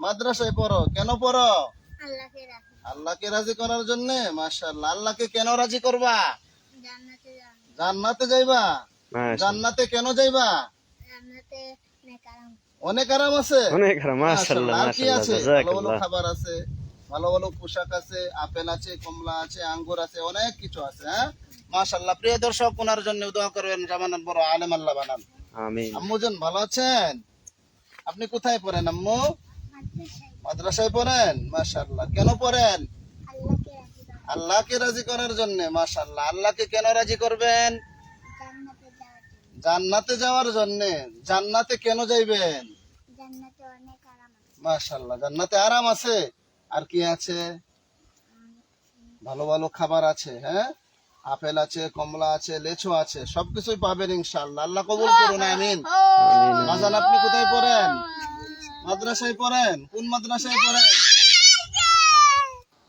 মাদ্রাসায় পড়ো, কেন পড়ো? আল্লাহকে রাখি, আল্লাহকে রাজি করার জন্য। মাশাআল্লাহ। আল্লাহকে কেন রাজি করবা? জান্নাতে যাব, জান্নাতে যাইবা। মাশাআল্লাহ, জান্নাতে কেন যাইবা? জান্নাতে নেকারাম, অনেক আরাম আছে। অনেক আরাম। মাশাআল্লাহ, মাশাআল্লাহ। আর কি মাশাআল্লাহ, আছে? ভালো ভালো জাযাকাল্লাহ। খাবার আছে, ভালো ভালো পোশাক আছে, আপেল আছে, কমলা আছে, আঙ্গুর আছে, অনেক কিছু আছে। হ্যাঁ, মাশাআল্লাহ। প্রিয় দর্শক, ওনার জন্য দোয়া করবেন, জামানাত বড় আলেম আল্লাহ বানান। আমিন। আম্মুজান ভালো আছেন? আপনি কোথায় পড়েন আম্মু? মাদ্রাসায়, মাদ্রাসায় পড়েন। মাশাআল্লাহ। কেন পড়েন? আল্লাহকে রাখি, আল্লাহকে রাজি করার জন্য। মাশাআল্লাহ। আল্লাহকে কেন রাজি করবেন? জান্নাতে যাওয়ার জন্য, জান্নাতে যাওয়ার জন্য। জান্নাতে কেন যাইবেন? জান্নাতে অনেক আরাম আছে, মাশাআল্লাহ। জান্নাতে আরাম আছে। আর কি আছে? ভালো ভালো খাবার আছে। হ্যাঁ, আপেল আছে, কমলা আছে, লেচু আছে, সবকিছুই পাবেন ইনশাআল্লাহ। আল্লাহ কবুল করুন, আমিন। আমিন। বাজান, আপনি কোথায় পড়েন? মাদ্রাসায় পড়েন। কোন মাদ্রাসায় পড়েন?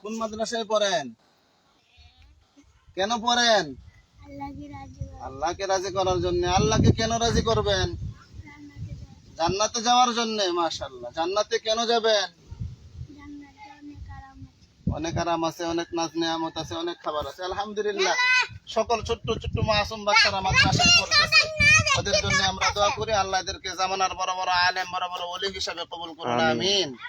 কোন মাদ্রাসায় পড়েন? কেন পড়েন? আল্লাহকে রাজি করা, আল্লাহকে রাজি করার জন্য। আল্লাহকে কেন রাজি করবেন? জান্নাতে যাওয়া, জান্নাতে যাওয়ার জন্য। মাশাআল্লাহ। জান্নাতে কেন যাবেন? জান্নাতে অনেক আরাম আছে, অনেক আরাম আছে, অনেক নাজ নেয়ামত আছে, অনেক খাবার আছে। আলহামদুলিল্লাহ। সকল ছোট্ট ছোট্ট মাসুম বাচ্চারা মাদ্রাসায় পড়তেছে, ওদের জন্য আমরা দোয়া করি, আল্লাহ এদেরকে জামানার বড় বড় আলেম, বড় বড় ওলি হিসাবে কবুল করুন, আমিন। আমিন।